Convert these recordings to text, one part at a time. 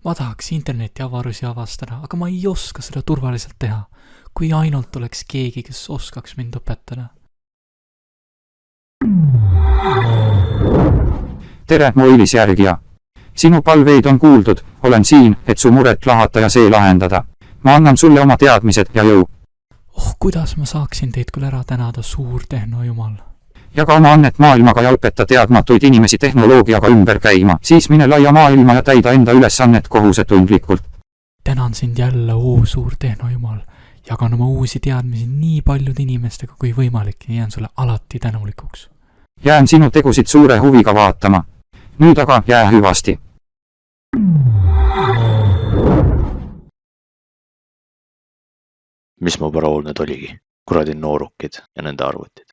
Ma tahaks interneti avarusi avastada, aga ma ei oska seda turvaliselt teha. Kui ainult oleks keegi, kes oskaks mind õpetada. Tere, Moilis järgija. Sinu palveid on kuuldud, olen siin, et su muret lahata ja see lahendada. Ma annan sulle oma teadmised ja jõu. Kuidas ma saaksin teid küll ära tänada, suur tehnojumal? Jaga oma annet maailmaga ja õpeta teadmatuid inimesi tehnoloogiaga ümber käima, siis mine laia maailma ja täida enda ülesannet kohusetundlikult. Tänan sind jälle, suur tehnojumal. Jagan oma uusi teadmisi nii paljude inimestega kui võimalik ja jään sulle alati tänulikuks. Jään sinu tegusid suure huviga vaatama. Nüüd aga jää hüvasti. Mis mu parool nüüd oligi? Kuradi noorukid ja nende arvutid.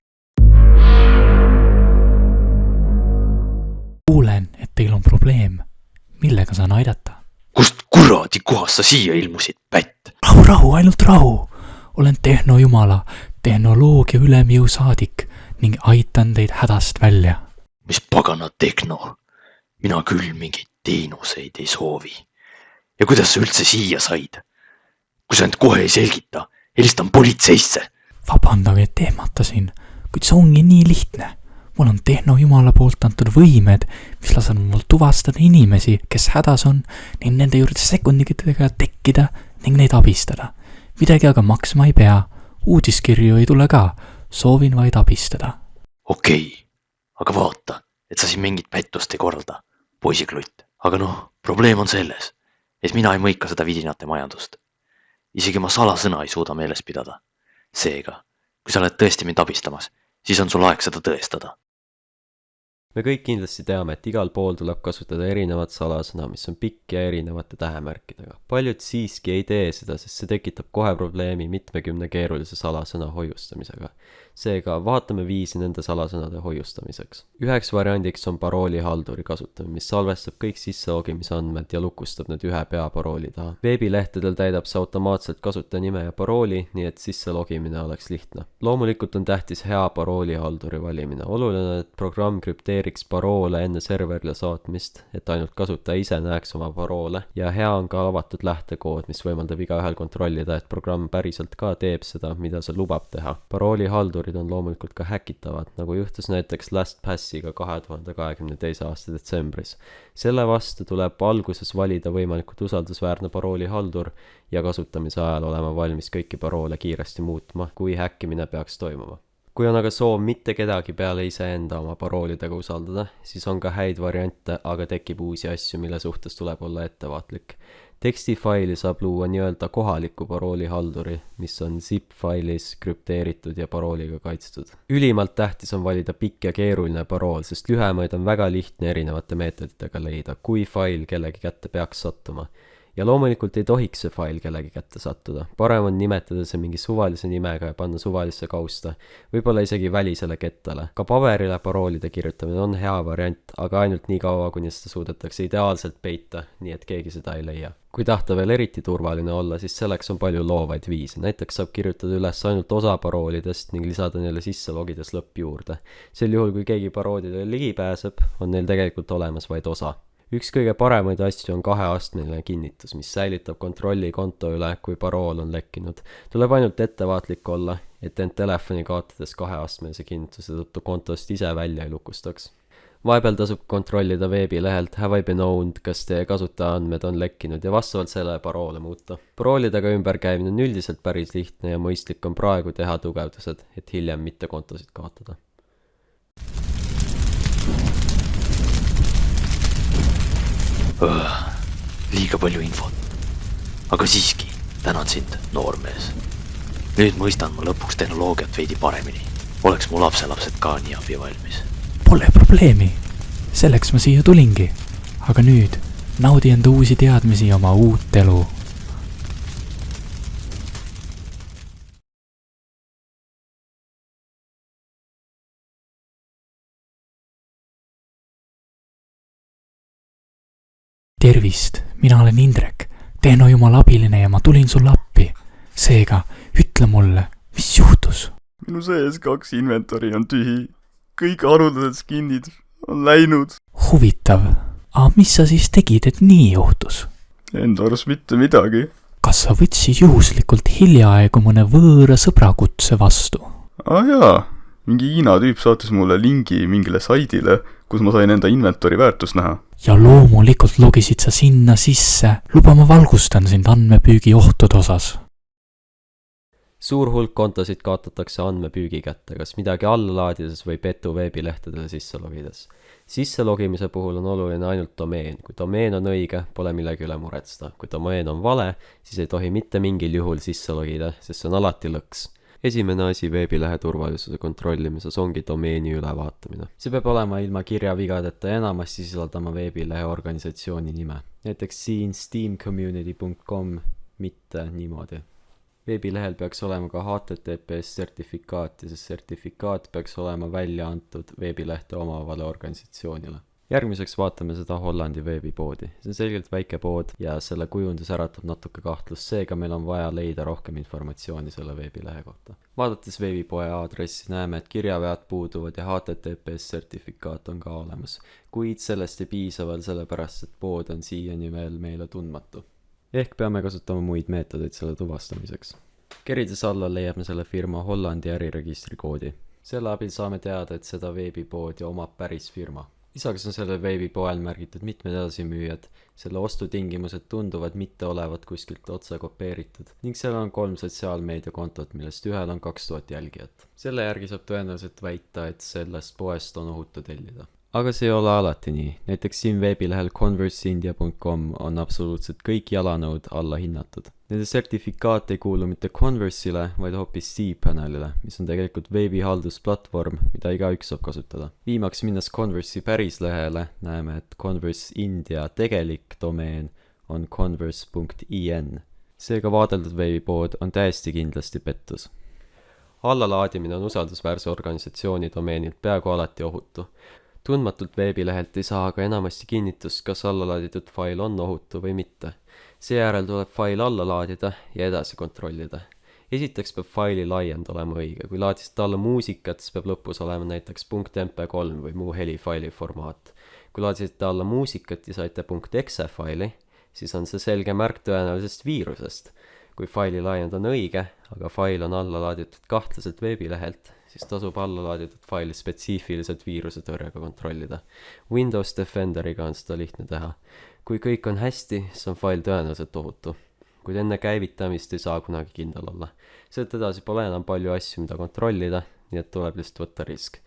Kuulen, et teil on probleem. Millega saan aidata? Kust kuradi kohast sa siia ilmusid, pätt? Rahu, ainult rahu. Olen tehnojumala, tehnoloogia ülemjõu saadik ning aitan teid hädast välja. Mis pagana tehno? Mina küll mingeid teenuseid ei soovi. Ja kuidas sa üldse siia said? Kui sa end kohe ei selgita, helistan politseisse. Vabandage, et teematasin, kuid see ongi nii lihtne. Mul on tehnojumala poolt antud võimed, mis lasen mul tuvastada inimesi, kes hädas on, ning nende juurde sekunditega tekkida ning neid abistada. Midagi aga maksma ei pea. Uudiskirju ei tule ka. Soovin vaid abistada. Okei, aga vaata, et sa siin mingit pättust ei korralda, poisiklutt. Aga probleem on selles, et mina ei mõika seda vidinate majandust. Isegi ma salasõna ei suuda meeles pidada. Seega, kui sa oled tõesti mind abistamas, siis on sul aeg seda tõestada. Me kõik kindlasti teame, et igal pool tuleb kasutada erinevat salasõna, mis on pikk ja erinevate tähemärkidega. Paljud siiski ei tee seda, sest see tekitab kohe probleemi mitmekümne keerulise salasõna hoiustamisega. Seega vaatame viisi nende salasõnade hoiustamiseks. Üheks variandiks on paroolihalduri kasutamine, mis salvestab kõik sisselogimisandmed ja lukustab need ühe peaparooli taha. Veebilehtedel täidab see automaatselt kasutaja nime ja parooli, nii et sisselogimine oleks lihtne. Loomulikult on tähtis hea paroolihalduri valimine. Oluline, et programm krüpteeriks paroole enne serverile saatmist, et ainult kasutaja ise näeks oma paroole, ja hea on ka avatud lähtekood, mis võimaldab igaühel kontrollida, et programm päriselt ka teeb seda, mida see lubab teha. Paroolihaldurid on loomulikult ka häkitavad, nagu juhtus näiteks LastPassiga 2022. aasta detsembris. Selle vastu tuleb alguses valida võimalikult usaldusväärne paroolihaldur ja kasutamise ajal olema valmis kõiki paroole kiiresti muutma, kui häkkimine peaks toimuma. Kui on aga soov mitte kedagi peale iseenda oma paroolidega usaldada, siis on ka häid variante, aga tekib uusi asju, mille suhtes tuleb olla ettevaatlik. Tekstifaili saab luua nii-öelda kohaliku paroolihalduri, mis on zip-failis krüpteeritud ja parooliga kaitstud. Ülimalt tähtis on valida pikk ja keeruline parool, sest lühemaid on väga lihtne erinevate meetoditega leida, kui fail kellegi kätte peaks sattuma. Ja loomulikult ei tohiks see fail kellegi kätte sattuda. Parem on nimetada see mingi suvalise nimega ja panna suvalisse kausta, võib-olla isegi välisele kettale. Ka paberile paroolide kirjutamine on hea variant, aga ainult nii kaua, kuni seda suudetakse ideaalselt peita, nii et keegi seda ei leia. Kui tahta veel eriti turvaline olla, siis selleks on palju loovaid viise. Näiteks saab kirjutada üles ainult osa paroolidest ning lisada neile sisse logides lõpp juurde. Sel juhul, kui keegi paroolidele ligi pääseb, on neil tegelikult olemas vaid osa. Üks kõige paremaid asju on kaheastmeline kinnitus, mis säilitab kontrolli konto üle, kui parool on lekkinud. Tuleb ainult ettevaatlik olla, et end telefoni kaotades kaheastmelise kinnituse tõttu kontost ise välja ei lukustaks. Vahepeal tasub kontrollida veebilehelt Have I been owned, kas teie kasutajaandmed on lekkinud ja vastavalt selle paroole muuta. Paroolidega ümberkäimine on üldiselt päris lihtne ja mõistlik on praegu teha tugevdused, et hiljem mitte kontosid kaotada. Liiga palju infot. Aga siiski, tänan sind, noormees. Nüüd mõistan ma lõpuks tehnoloogiat veidi paremini. Oleks mu lapselapsed ka nii abi valmis. Pole probleemi. Selleks ma siia tulingi. Aga nüüd naudi enda uusi teadmisi oma uut elu. Tervist, mina olen Indrek, tehnojumala abiline ja ma tulin sulle appi. Seega, ütle mulle, mis juhtus? Minu sees 2 inventori on tühi. Kõik haruldased skinnid on läinud. Huvitav. Mis sa siis tegid, et nii juhtus? Enda arust mitte midagi. kas sa võtsid juhuslikult hiljaaegu mõne võõra sõbra kutse vastu? Jaa, mingi Hiina tüüp saatis mulle lingi mingile saidile, kus ma sain enda inventori väärtust näha. Ja loomulikult logisid sa sinna sisse. Luba ma valgustan sind andmepüügi ohtude osas. suur hulk kontosid kaotatakse andmepüügi kätte, kas midagi alla laadides või petu veebilehtedele sisse logides. Sisse logimise puhul on oluline ainult domeen. Kui domeen on õige, pole millegi üle muretseda. Kui domeen on vale, siis ei tohi mitte mingil juhul sisse logida, sest see on alati lõks. Esimene asi veebilehe turvalisuse kontrollimises ongi domeeni ülevaatamine. See peab olema ilma kirjavigadeta ja enamasti sisaldama veebilehe organisatsiooni nime. Näiteks siin steamcommunity.com, mitte niimoodi. Veebilehel peaks olema ka HTTPS sertifikaat ja see sertifikaat peaks olema välja antud veebilehte omavale organisatsioonile. Järgmiseks vaatame seda Hollandi veebipoodi. See on selgelt väike pood ja selle kujundus äratab natuke kahtlust, seega meil on vaja leida rohkem informatsiooni selle veebilehe kohta. Vaadates veebipoe aadressi näeme, et kirjavead puuduvad ja HTTPS sertifikaat on ka olemas, kuid sellest ei piisa veel sellepärast, et pood on siiani veel meile tundmatu. Ehk peame kasutama muid meetodeid selle tuvastamiseks. Kerides alla leiame selle firma Hollandi äriregistri koodi. Selle abil saame teada, et seda veebipoodi omab päris firma. Lisaks on sellel veebipoel märgitud mitmed edasimüüjad, selle ostutingimused tunduvad mitte olevat kuskilt otse kopeeritud ning seal on 3 sotsiaalmeediakontot, millest ühel on 2000 jälgijat. Selle järgi saab tõenäoliselt väita, et sellest poest on ohutu tellida. Aga see ei ole alati nii. Näiteks siin veebilehel converseindia.com on absoluutselt kõik jalanõud alla hinnatud. Nende sertifikaat ei kuulu mitte Converse'ile, vaid hoopis cPanelile, mis on tegelikult veebihaldusplatvorm, mida igaüks saab kasutada. Viimaks minnes Converse'i päris lehele näeme, et Converse India tegelik domeen on converse.in. Seega vaadeldud veebipood on täiesti kindlasti pettus. Allalaadimine on usaldusväärse organisatsiooni domeenilt peaaegu alati ohutu. Tundmatult veebilehelt ei saa aga enamasti kinnitust, kas allalaaditud fail on ohutu või mitte. Seejärel tuleb fail alla laadida ja edasi kontrollida. Esiteks peab faili laiend olema õige. Kui laadisite alla muusikat, siis peab lõpus olema näiteks .mp3 või muu helifaili formaat. Kui laadisite alla muusikat ja saite .exe faili, siis on see selge märk tõenäolisest viirusest. Kui faili laiend on õige, aga fail on alla laaditud kahtlaselt veebilehelt, siis tasub alla laaditud faili spetsiifiliselt viiruse tõrjega kontrollida. Windows Defenderiga on seda lihtne teha. Kui kõik on hästi, siis on fail tõenäoliselt ohutu. Kuid enne käivitamist ei saa kunagi kindel olla. Sealt edasi pole enam palju asju, mida kontrollida, nii et tuleb lihtsalt võtta risk.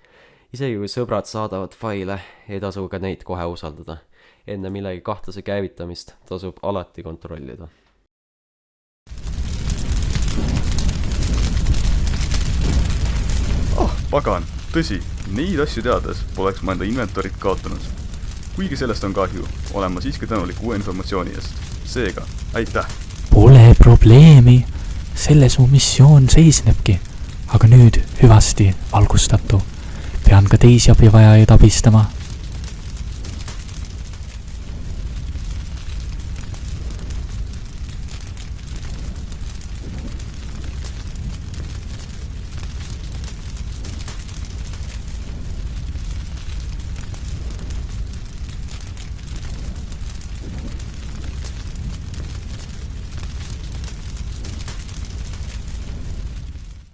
Isegi kui sõbrad saadavad faile, ei tasu ka neid kohe usaldada. Enne millegi kahtlase käivitamist tasub alati kontrollida. Pagan, tõsi, neid asju teades poleks ma enda inventorit kaotanud. Kuigi sellest on kahju, olen ma siiski tänulik uue informatsiooni eest. Seega, aitäh! Pole probleemi. Selles mu missioon seisnebki. Aga nüüd hüvasti valgustatu. Pean ka teisi abivajajaid abistama.